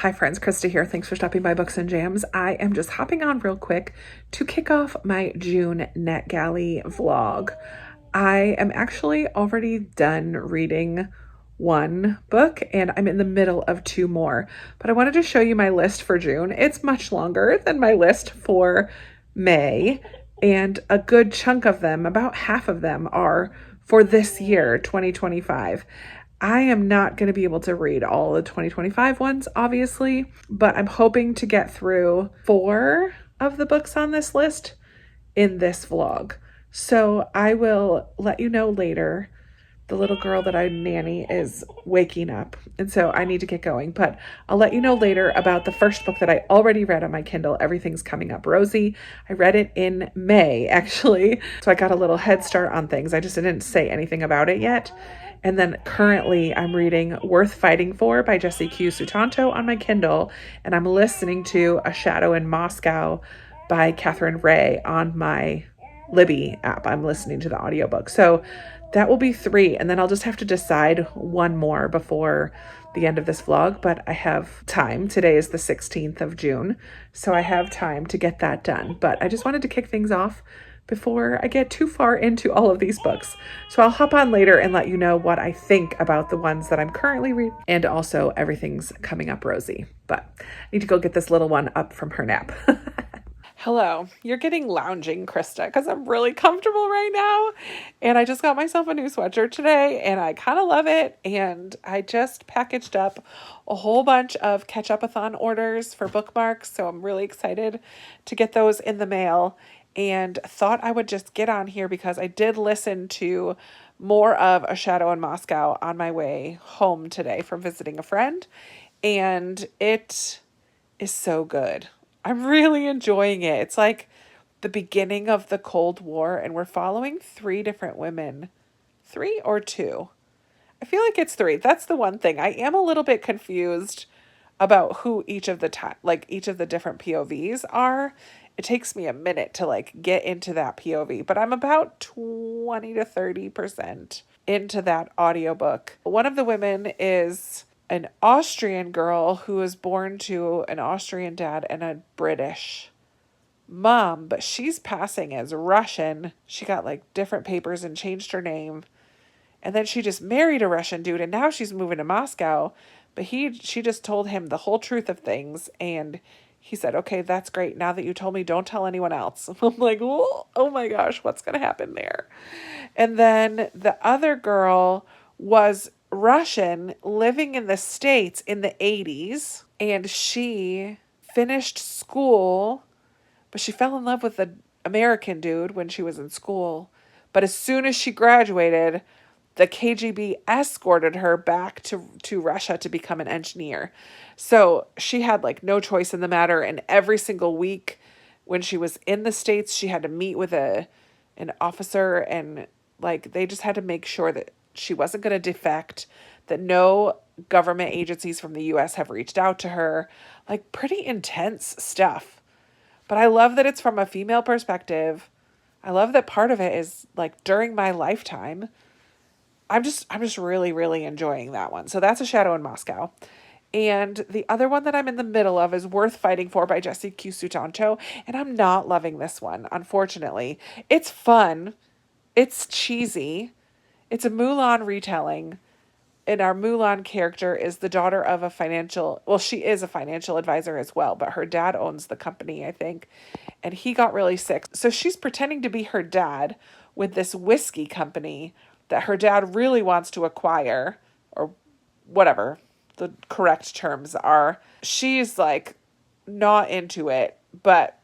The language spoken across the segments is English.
Hi friends, Krista here. Thanks for stopping by Books and Jams. I am just hopping on real quick to kick off my June NetGalley vlog. I am actually already done reading one book and I'm in the middle of two more, but I wanted to show you my list for June. It's much longer than my list for May, and a good chunk of them, about half of them, are for this year, 2025. I am not going to be able to read all the 2025 ones, obviously, but I'm hoping to get through 4 of the books on this list in this vlog. So I will let you know later. The little girl that I nanny is waking up, and so I need to get going. But I'll let you know later about the first book that I already read on my Kindle, Everything's Coming Up Rosie. I read it in May, actually, so I got a little head start on things. I just didn't say anything about it yet. And then currently I'm reading Worth Fighting For by Jessie Q. Sutanto on my Kindle, and I'm listening to A Shadow in Moscow by Catherine Ray on my Libby app. I'm listening to the audiobook. So that will be 3, and then I'll just have to decide one more before the end of this vlog, but I have time. Today is the 16th of June, so I have time to get that done. But I just wanted to kick things off before I get too far into all of these books. So I'll hop on later and let you know what I think about the ones that I'm currently reading, and also Everything's Coming Up Rosie. But I need to go get this little one up from her nap. Hello, you're getting lounging, Krista, because I'm really comfortable right now. And I just got myself a new sweatshirt today and I kind of love it. And I just packaged up a whole bunch of Catch-Up-a-thon orders for bookmarks. So I'm really excited to get those in the mail, and thought I would just get on here because I did listen to more of A Shadow in Moscow on my way home today from visiting a friend. And it is so good. I'm really enjoying it. It's like the beginning of the Cold War, and we're following 3 different women. 3 or 2? I feel like it's 3. That's the one thing. I am a little bit confused about who each of the each of the different POVs are. It takes me a minute to get into that POV, but I'm about 20 to 30% into that audiobook. One of the women is an Austrian girl who was born to an Austrian dad and a British mom, but she's passing as Russian. She got different papers and changed her name. And then she just married a Russian dude, and now she's moving to Moscow. But she just told him the whole truth of things, and he said, "Okay, that's great. Now that you told me, don't tell anyone else." I'm like, oh my gosh, what's going to happen there? And then the other girl was Russian, living in the States in the 80s, and she finished school, but she fell in love with an American dude when she was in school. But as soon as she graduated, the KGB escorted her back to Russia to become an engineer. So she had no choice in the matter. And every single week when she was in the States, she had to meet with an officer, and they just had to make sure that she wasn't going to defect, that no government agencies from the US have reached out to her. Pretty intense stuff. But I love that it's from a female perspective. I love that part of it is during my lifetime. I'm just really, really enjoying that one. So that's A Shadow in Moscow. And the other one that I'm in the middle of is Worth Fighting For by Jessie Q. Sutanto. And I'm not loving this one, unfortunately. It's fun. It's cheesy. It's a Mulan retelling. And our Mulan character is the daughter of she is a financial advisor as well, but her dad owns the company, I think. And he got really sick. So she's pretending to be her dad with this whiskey company that her dad really wants to acquire, or whatever the correct terms are. She's not into it, but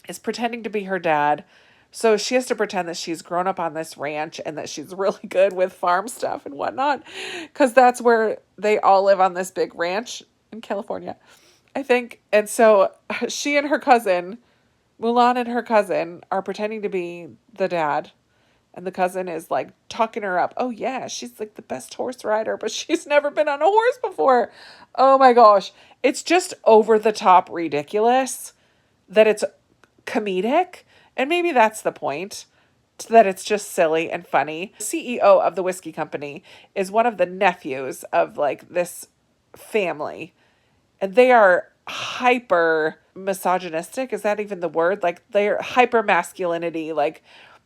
is pretending to be her dad. So she has to pretend that she's grown up on this ranch and that she's really good with farm stuff and whatnot, because that's where they all live, on this big ranch in California, I think. And so she and her cousin, Mulan and her cousin, are pretending to be the dad. And the cousin is talking her up. Oh yeah, she's the best horse rider, but she's never been on a horse before. Oh my gosh. It's just over the top ridiculous that it's comedic. And maybe that's the point, that it's just silly and funny. The CEO of the whiskey company is one of the nephews of this family. and they are hyper misogynistic. Is that even the word? Like they're hyper masculinity, like,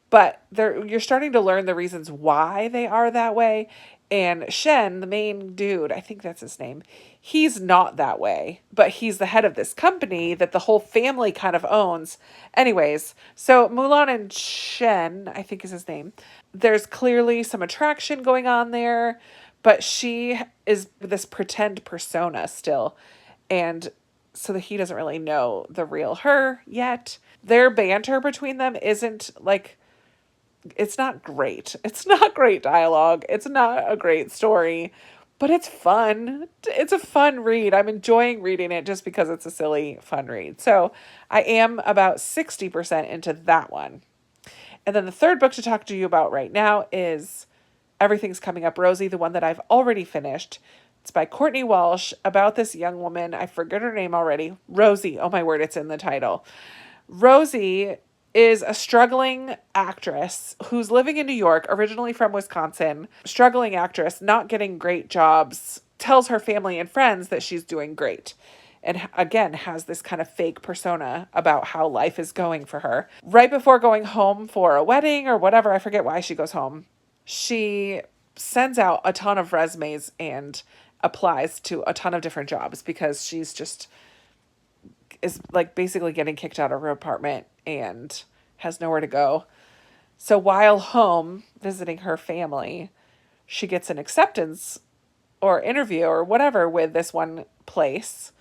but you're starting to learn the reasons why they are that way. And Shen, the main dude, I think that's his name, he's not that way, but he's the head of this company that the whole family kind of owns. Anyways, so Mulan and Shen, I think is his name, there's clearly some attraction going on there, but she is this pretend persona still. And so that he doesn't really know the real her yet. Their banter between them isn't like, it's not great. It's not great dialogue. It's not a great story, but it's fun. It's a fun read. I'm enjoying reading it just because it's a silly, fun read. So I am about 60% into that one. And then the third book to talk to you about right now is Everything's Coming Up Rosie, the one that I've already finished. It's by Courtney Walsh, about this young woman. I forget her name already. Rosie. Oh my word, it's in the title. Rosie is a struggling actress who's living in New York, originally from Wisconsin. Struggling actress, not getting great jobs, tells her family and friends that she's doing great. And again, has this kind of fake persona about how life is going for her. Right before going home for a wedding or whatever, I forget why she goes home, she sends out a ton of resumes and applies to a ton of different jobs because she's just is like basically getting kicked out of her apartment and has nowhere to go. So while home visiting her family, she gets an acceptance or interview or whatever with this one place.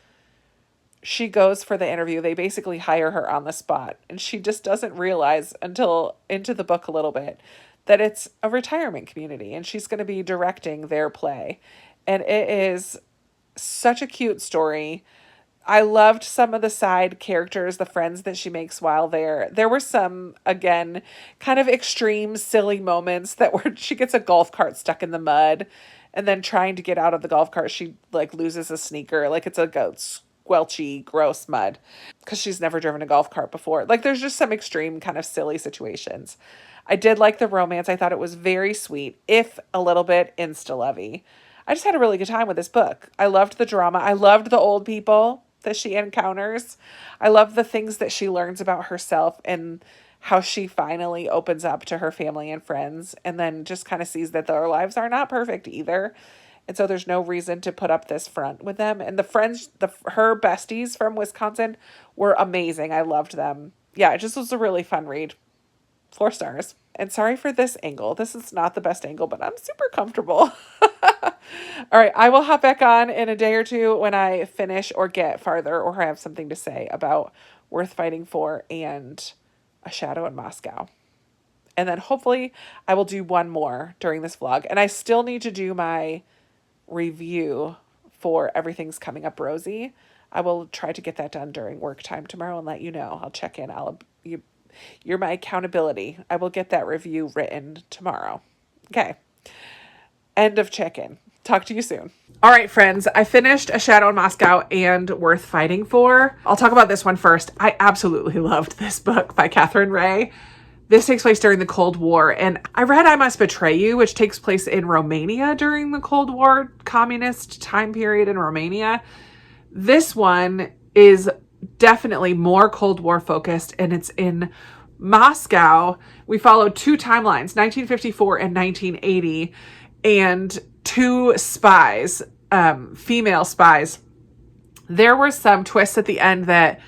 She goes for the interview. They basically hire her on the spot, and she just doesn't realize until into the book a little bit that it's a retirement community and she's going to be directing their play. And it is such a cute story. I loved some of the side characters, the friends that she makes while there. There were some, again, kind of extreme, silly moments that where she gets a golf cart stuck in the mud, and then trying to get out of the golf cart, she like loses a sneaker. Like it's a squelchy, gross mud because she's never driven a golf cart before. Like there's just some extreme kind of silly situations. I did like the romance. I thought it was very sweet, if a little bit insta-lovey. I just had a really good time with this book. I loved the drama. I loved the old people that she encounters. I love the things that she learns about herself and how she finally opens up to her family and friends, and then just kind of sees that their lives are not perfect either. And so there's no reason to put up this front with them. And the friends, her besties from Wisconsin were amazing. I loved them. Yeah, it just was a really fun read. 4 stars. And sorry for this angle. This is not the best angle, but I'm super comfortable. All right, I will hop back on in a day or two when I finish or get farther or have something to say about Worth Fighting For and A Shadow in Moscow. And then hopefully I will do one more during this vlog. And I still need to do my review for Everything's Coming Up Rosie. I will try to get that done during work time tomorrow and let you know. I'll check in. You're my accountability. I will get that review written tomorrow. Okay. End of check-in. Talk to you soon. All right, friends. I finished A Shadow in Moscow and Worth Fighting For. I'll talk about this one first. I absolutely loved this book by Catherine Ray. This takes place during the Cold War, and I read I Must Betray You, which takes place in Romania during the Cold War communist time period in Romania. This one is definitely more Cold War focused, and it's in Moscow. We follow 2 timelines, 1954 and 1980, and 2 spies, female spies. There were some twists at the end that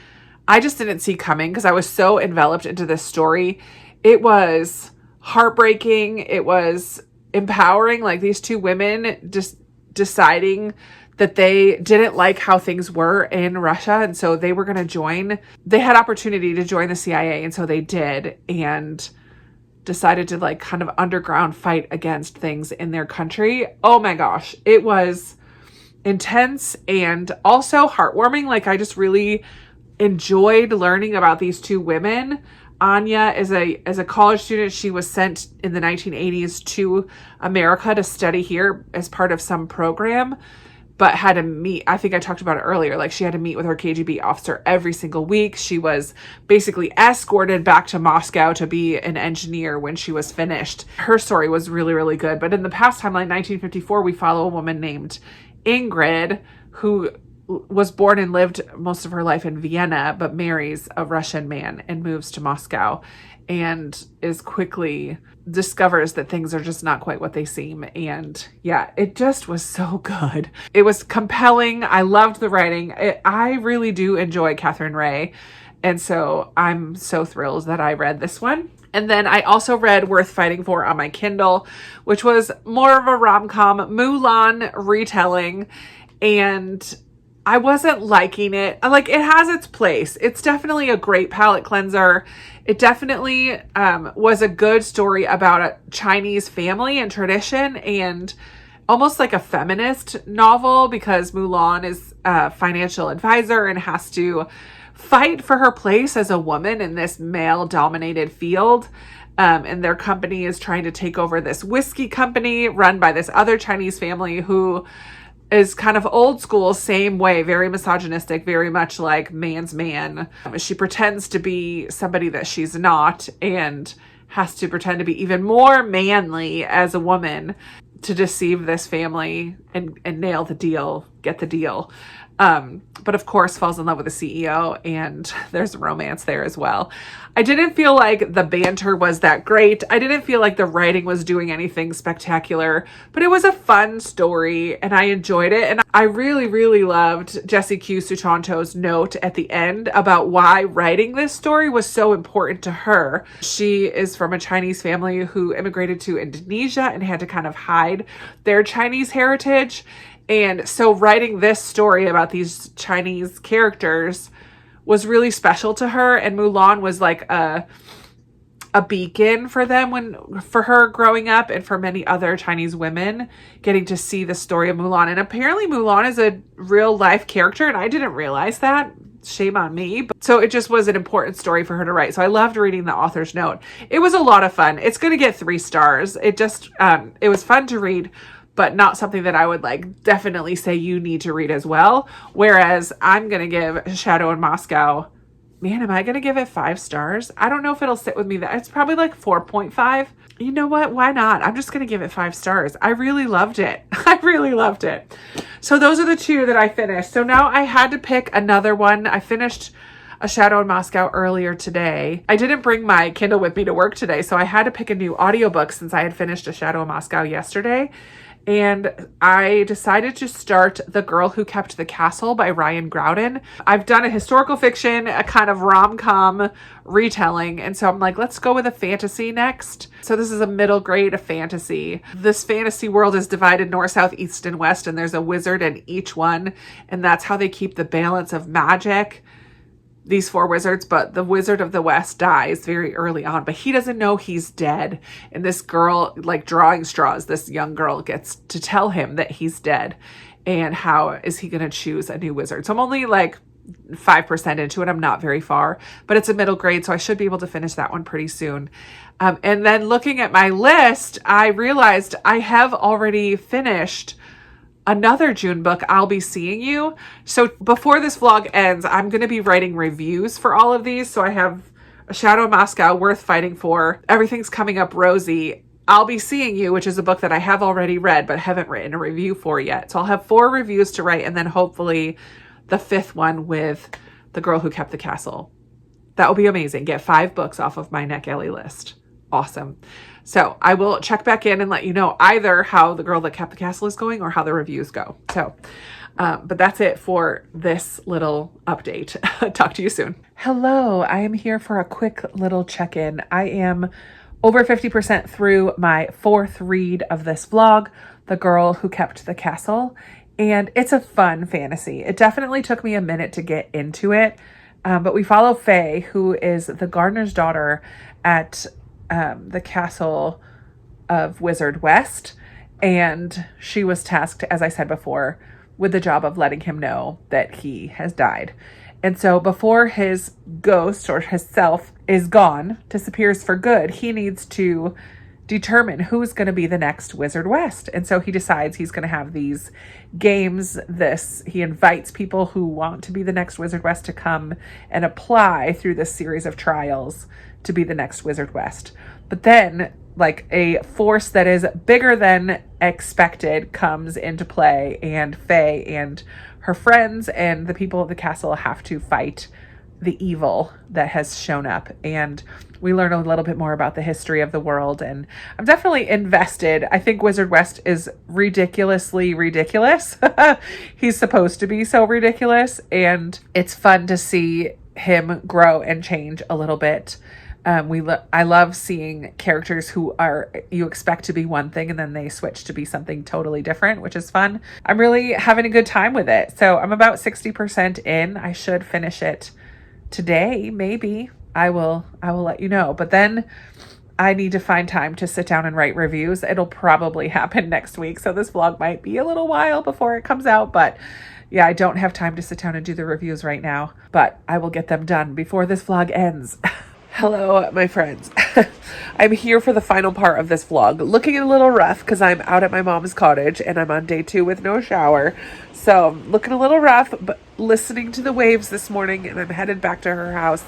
I just didn't see coming because I was so enveloped into this story. It was heartbreaking. It was empowering. Like these 2 women just deciding that they didn't like how things were in Russia. And so they were going to join. They had opportunity to join the CIA. And so they did, and decided to like kind of underground fight against things in their country. Oh my gosh. It was intense and also heartwarming. Like I just really enjoyed learning about these 2 women. Anya is as a college student, she was sent in the 1980s to America to study here as part of some program, but had to meet, I think I talked about it earlier, like she had to meet with her KGB officer every single week. She was basically escorted back to Moscow to be an engineer when she was finished. Her story was really, really good. But in the past timeline, 1954, we follow a woman named Ingrid, who was born and lived most of her life in Vienna, but marries a Russian man and moves to Moscow, and is quickly discovers that things are just not quite what they seem. And yeah, it just was so good. It was compelling. I loved the writing. I really do enjoy Catherine Ray. And so I'm so thrilled that I read this one. And then I also read Worth Fighting For on my Kindle, which was more of a rom-com Mulan retelling. And I wasn't liking it. Like, it has its place. It's definitely a great palate cleanser. It definitely was a good story about a Chinese family and tradition, and almost like a feminist novel, because Mulan is a financial advisor and has to fight for her place as a woman in this male-dominated field. And their company is trying to take over this whiskey company run by this other Chinese family who is kind of old school, same way, very misogynistic, very much like man's man. She pretends to be somebody that she's not, and has to pretend to be even more manly as a woman to deceive this family and nail the deal, get the deal. But of course falls in love with the CEO, and there's romance there as well. I didn't feel like the banter was that great. I didn't feel like the writing was doing anything spectacular, but it was a fun story and I enjoyed it. And I really, really loved Jessie Q Suchanto's note at the end about why writing this story was so important to her. She is from a Chinese family who immigrated to Indonesia and had to kind of hide their Chinese heritage. And so writing this story about these Chinese characters was really special to her. And Mulan was like a beacon for them for her growing up, and for many other Chinese women getting to see the story of Mulan. And apparently Mulan is a real life character, and I didn't realize that. Shame on me. But so it just was an important story for her to write. So I loved reading the author's note. It was a lot of fun. It's going to get 3 stars. It just, it was fun to read, but not something that I would like definitely say you need to read as well. Whereas I'm going to give Shadow in Moscow, man, am I going to give it 5 stars? I don't know if it'll sit with me. It's probably like 4.5. You know what? Why not? I'm just going to give it 5 stars. I really loved it. I really loved it. So those are the 2 that I finished. So now I had to pick another one. I finished A Shadow in Moscow earlier today. I didn't bring my Kindle with me to work today, so I had to pick a new audiobook since I had finished A Shadow in Moscow yesterday. And I decided to start The Girl Who Kept the Castle by Ryan Groudon. I've done a historical fiction, a kind of rom-com retelling, and so I'm like, let's go with a fantasy next. So this is a middle grade fantasy. This fantasy world is divided north, south, east, and west, and there's a wizard in each one, and that's how they keep the balance of magic. These 4 wizards, but the Wizard of the West dies very early on, but he doesn't know he's dead. And this girl, like drawing straws, this young girl gets to tell him that he's dead. And how is he going to choose a new wizard? So I'm only like 5% into it. I'm not very far, but it's a middle grade, so I should be able to finish that one pretty soon. And then looking at my list, I realized I have already finished another June book, I'll Be Seeing You. So before this vlog ends, I'm going to be writing reviews for all of these. So I have A Shadow in Moscow, Worth Fighting For, Everything's Coming Up Rosy, I'll Be Seeing You, which is a book that I have already read but haven't written a review for yet. So I'll have 4 reviews to write, and then hopefully the 5th one with The Girl Who Kept the Castle. That will be amazing. Get 5 books off of my NetGalley list. Awesome. So I will check back in and let you know either how The Girl That Kept the Castle is going or how the reviews go. So, but that's it for this little update. Talk to you soon. Hello, I am here for a quick little check-in. I am over 50% through my 4th read of this vlog, The Girl Who Kept the Castle, and it's a fun fantasy. It definitely took me a minute to get into it, but we follow Faye, who is the gardener's daughter at the castle of Wizard West, and she was tasked, as I said before, with the job of letting him know that he has died. And so before his ghost or his self is gone, disappears for good, he needs to determine who's going to be the next Wizard West. And so he decides he's going to have these games. He invites people who want to be the next Wizard West to come and apply through this series of trials to be the next Wizard West. But then, like, a force that is bigger than expected comes into play, and Faye and her friends and the people of the castle have to fight the evil that has shown up. And we learn a little bit more about the history of the world. And I'm definitely invested. I think Wizard West is ridiculously ridiculous. He's supposed to be so ridiculous. And it's fun to see him grow and change a little bit. I love seeing characters who are, you expect to be one thing and then they switch to be something totally different, which is fun. I'm really having a good time with it. So I'm about 60% in. I should finish it today, maybe. I will let you know. But then I need to find time to sit down and write reviews. It'll probably happen next week. So this vlog might be a little while before it comes out, but yeah, I don't have time to sit down and do the reviews right now, but I will get them done before this vlog ends. Hello, my friends. I'm here for the final part of this vlog. Looking a little rough because I'm out at my mom's cottage and I'm on day 2 with no shower. So I'm looking a little rough, but listening to the waves this morning, and I'm headed back to her house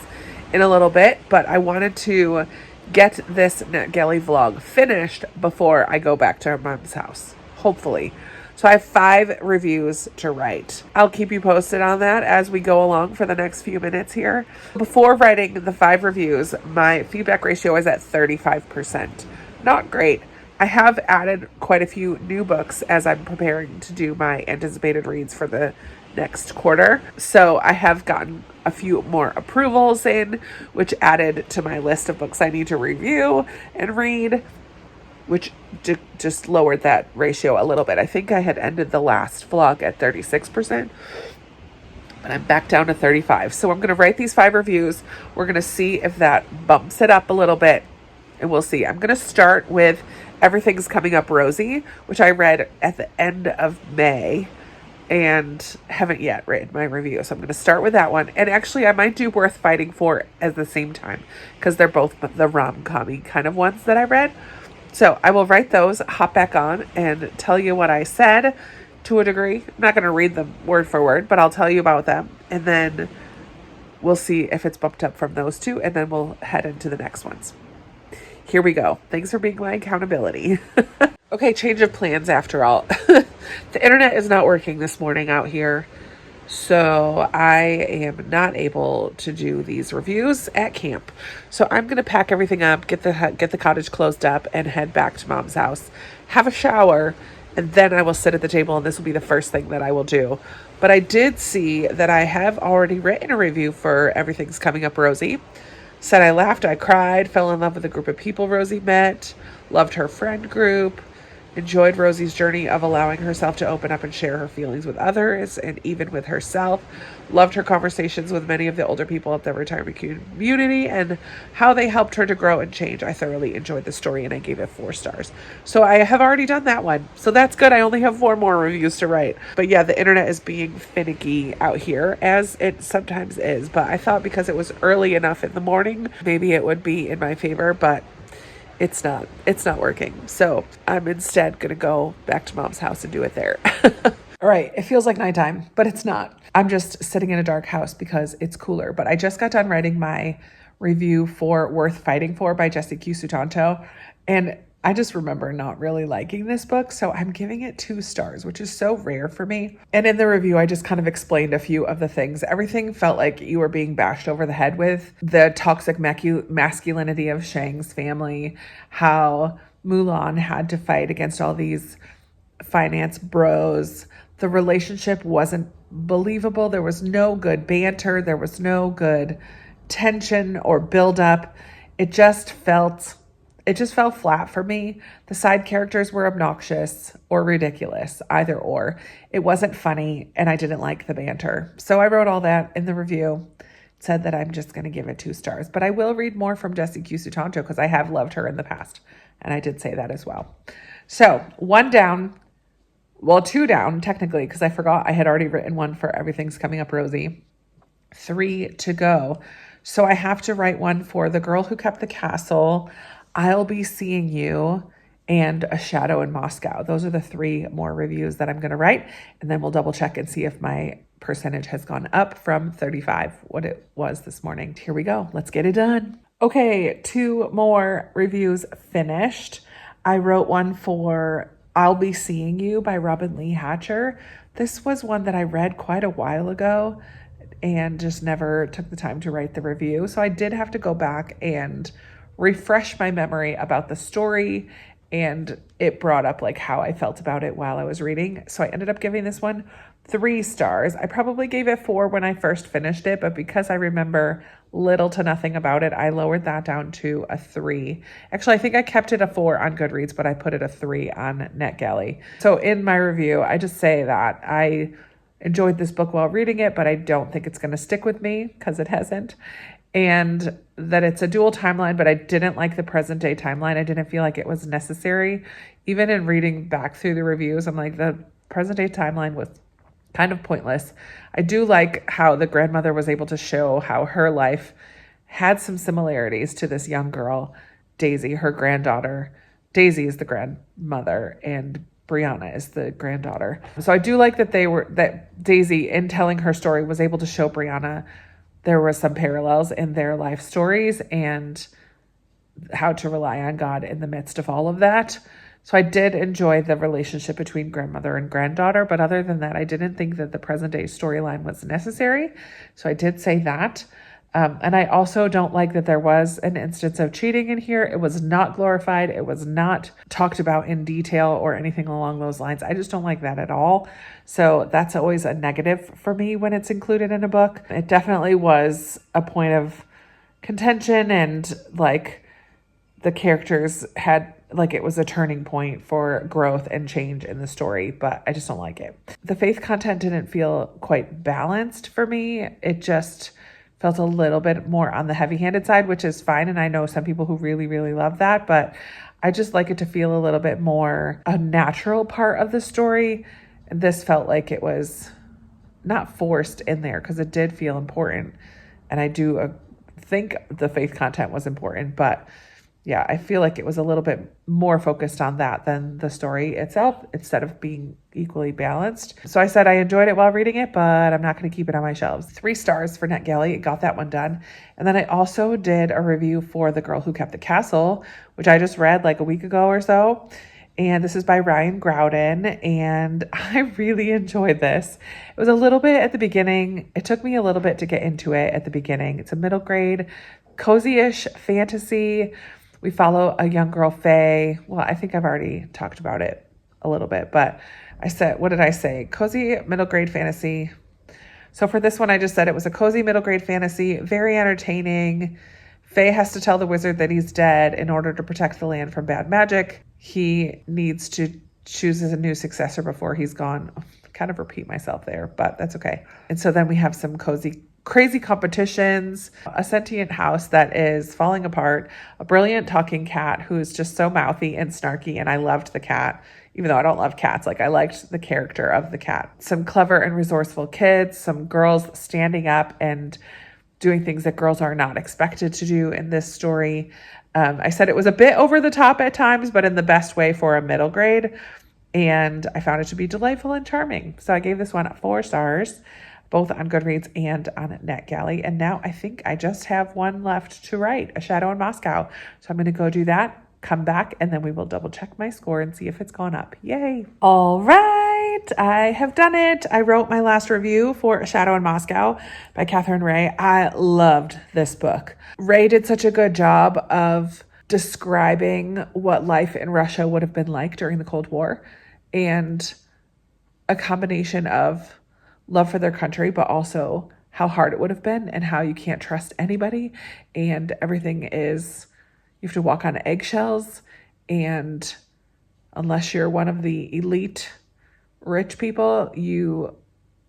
in a little bit. But I wanted to get this NetGalley vlog finished before I go back to her mom's house, hopefully. So I have 5 reviews to write. I'll keep you posted on that as we go along for the next few minutes here. Before writing the 5 reviews, my feedback ratio is at 35%. Not great. I have added quite a few new books as I'm preparing to do my anticipated reads for the next quarter. So I have gotten a few more approvals in, which added to my list of books I need to review and read, which just lowered that ratio a little bit. I think I had ended the last vlog at 36%, but I'm back down to 35. So I'm going to write these 5 reviews. We're going to see if that bumps it up a little bit, and we'll see. I'm going to start with Everything's Coming Up Rosie, which I read at the end of May and haven't yet written my review. So I'm going to start with that one. And actually, I might do Worth Fighting For at the same time because they're both the rom-com-y kind of ones that I read. So I will write those, hop back on, and tell you what I said to a degree. I'm not going to read them word for word, but I'll tell you about them. And then we'll see if it's bumped up from those 2, and then we'll head into the next ones. Here we go. Thanks for being my accountability. Okay, change of plans after all. The internet is not working this morning out here, so I am not able to do these reviews at camp. So I'm going to pack everything up, get the cottage closed up, and head back to mom's house, have a shower, and then I will sit at the table, and this will be the first thing that I will do. But I did see that I have already written a review for Everything's Coming Up Rosie. Said I laughed, I cried, fell in love with the group of people Rosie met, loved her friend group, enjoyed Rosie's journey of allowing herself to open up and share her feelings with others and even with herself. Loved her conversations with many of the older people at the retirement community and how they helped her to grow and change. I thoroughly enjoyed the story and I gave it 4 stars. So I have already done that one. So that's good. I only have 4 more reviews to write. But yeah, the internet is being finicky out here, as it sometimes is. But I thought because it was early enough in the morning, maybe it would be in my favor, but it's not working. So I'm instead going to go back to mom's house and do it there. All right. It feels like nighttime, but it's not. I'm just sitting in a dark house because it's cooler. But I just got done writing my review for Worth Fighting For by Jessie Q. Sutanto. And I just remember not really liking this book. So I'm giving it 2 stars, which is so rare for me. And in the review, I just kind of explained a few of the things. Everything felt like you were being bashed over the head with. The toxic masculinity of Shang's family, how Mulan had to fight against all these finance bros. The relationship wasn't believable. There was no good banter. There was no good tension or buildup. It just fell flat for me. The side characters were obnoxious or ridiculous, either or. It wasn't funny, and I didn't like the banter. So I wrote all that in the review, said that I'm just going to give it 2 stars. But I will read more from Jessie Q. Sutanto because I have loved her in the past, and I did say that as well. So 1 down, well, 2 down technically because I forgot I had already written one for Everything's Coming Up Rosie. 3 to go. So I have to write one for The Girl Who Kept the Castle, I'll Be Seeing You, and A Shadow in Moscow. Those are the 3 more reviews that I'm going to write. And then we'll double check and see if my percentage has gone up from 35, what it was this morning. Here we go. Let's get it done. Okay, 2 more reviews finished. I wrote one for I'll Be Seeing You by Robin Lee Hatcher. This was one that I read quite a while ago and just never took the time to write the review. So I did have to go back and refresh my memory about the story, and it brought up like how I felt about it while I was reading. So I ended up giving this one 3 stars. I probably gave it 4 when I first finished it, but because I remember little to nothing about it, I lowered that down to a 3. Actually, I think I kept it a 4 on Goodreads, but I put it a 3 on NetGalley. So in my review, I just say that I enjoyed this book while reading it, but I don't think it's going to stick with me because it hasn't. And that it's a dual timeline, but I didn't like the present day timeline. I didn't feel like it was necessary. Even in reading back through the reviews, I'm like, the present day timeline was kind of pointless. I do like how the grandmother was able to show how her life had some similarities to this young girl, Daisy, her granddaughter. Daisy is the grandmother and Brianna is the granddaughter. So I do like that that Daisy, in telling her story, was able to show Brianna there were some parallels in their life stories and how to rely on God in the midst of all of that. So I did enjoy the relationship between grandmother and granddaughter, but other than that, I didn't think that the present day storyline was necessary. So I did say that. And I also don't like that there was an instance of cheating in here. It was not glorified. It was not talked about in detail or anything along those lines. I just don't like that at all. So that's always a negative for me when it's included in a book. It definitely was a point of contention, and like the characters had, like, it was a turning point for growth and change in the story, but I just don't like it. The faith content didn't feel quite balanced for me. It just felt a little bit more on the heavy-handed side, which is fine. And I know some people who really, really love that, but I just like it to feel a little bit more a natural part of the story. And this felt like it was not forced in there because it did feel important. And I do think the faith content was important, but yeah, I feel like it was a little bit more focused on that than the story itself, instead of being equally balanced. So I said I enjoyed it while reading it, but I'm not going to keep it on my shelves. 3 stars for NetGalley. Got that one done. And then I also did a review for The Girl Who Kept the Castle, which I just read like a week ago or so. And this is by Ryan Groudon, and I really enjoyed this. It was a little bit at the beginning. It took me a little bit to get into it at the beginning. It's a middle grade, cozy-ish fantasy. We follow a young girl, Faye. Well, I think I've already talked about it a little bit, but I said, what did I say? Cozy middle grade fantasy. So for this one, I just said it was a cozy middle grade fantasy, very entertaining. Faye has to tell the wizard that he's dead in order to protect the land from bad magic. He needs to choose a new successor before he's gone. Kind of repeat myself there, but that's okay. And so then we have some crazy competitions, a sentient house that is falling apart, a brilliant talking cat who's just so mouthy and snarky, and I loved the cat, even though I don't love cats. Like, I liked the character of the cat. Some clever and resourceful kids, some girls standing up and doing things that girls are not expected to do in this story. I said it was a bit over the top at times, but in the best way for a middle grade, and I found it to be delightful and charming. So I gave this one 4 stars, both on Goodreads and on NetGalley. And now I think I just have one left to write, A Shadow in Moscow. So I'm going to go do that, come back, and then we will double check my score and see if it's gone up. Yay. All right. I have done it. I wrote my last review for A Shadow in Moscow by Catherine Ray. I loved this book. Ray did such a good job of describing what life in Russia would have been like during the Cold War, and a combination of love for their country, but also how hard it would have been and how you can't trust anybody. And everything is, you have to walk on eggshells. And unless you're one of the elite rich people,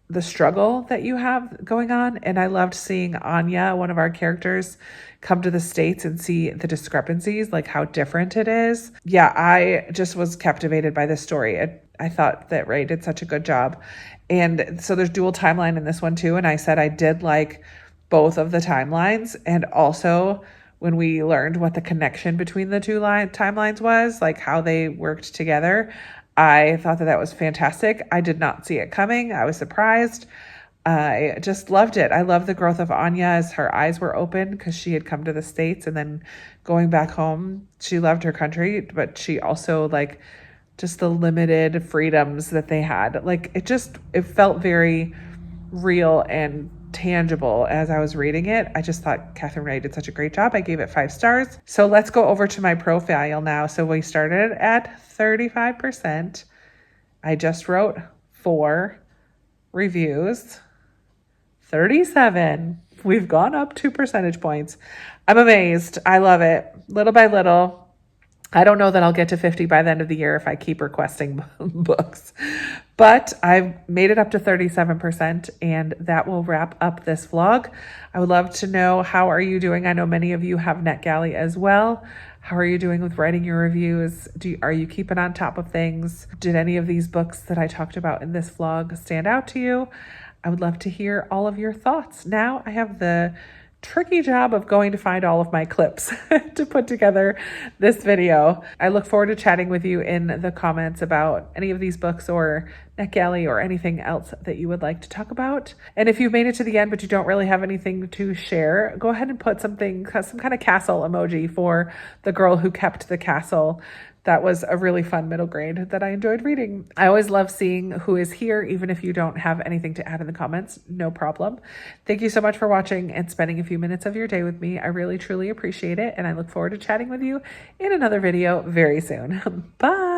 the struggle that you have going on. And I loved seeing Anya, one of our characters, come to the States and see the discrepancies, like how different it is. Yeah, I just was captivated by this story. I thought that Ray did such a good job. And so there's dual timeline in this one too. And I said I did like both of the timelines. And also when we learned what the connection between the two timelines was, like how they worked together, I thought that was fantastic. I did not see it coming. I was surprised. I just loved it. I love the growth of Anya as her eyes were open because she had come to the States, and then going back home, she loved her country, but she also just the limited freedoms that they had. Like it felt very real and tangible as I was reading it. I just thought Catherine Ray did such a great job. I gave it 5 stars. So let's go over to my profile now. So we started at 35%. I just wrote 4 reviews. 37. We've gone up 2 percentage points. I'm amazed. I love it. Little by little. I don't know that I'll get to 50 by the end of the year if I keep requesting books, but I've made it up to 37%, and that will wrap up this vlog. I would love to know, how are you doing? I know many of you have NetGalley as well. How are you doing with writing your reviews? Are you keeping on top of things? Did any of these books that I talked about in this vlog stand out to you? I would love to hear all of your thoughts. Now I have the tricky job of going to find all of my clips to put together this video. I look forward to chatting with you in the comments about any of these books or NetGalley or anything else that you would like to talk about. And if you've made it to the end but you don't really have anything to share, go ahead and put some kind of castle emoji for the girl who kept the castle. That was a really fun middle grade that I enjoyed reading. I always love seeing who is here, even if you don't have anything to add in the comments, no problem. Thank you so much for watching and spending a few minutes of your day with me. I really, truly appreciate it. And I look forward to chatting with you in another video very soon. Bye.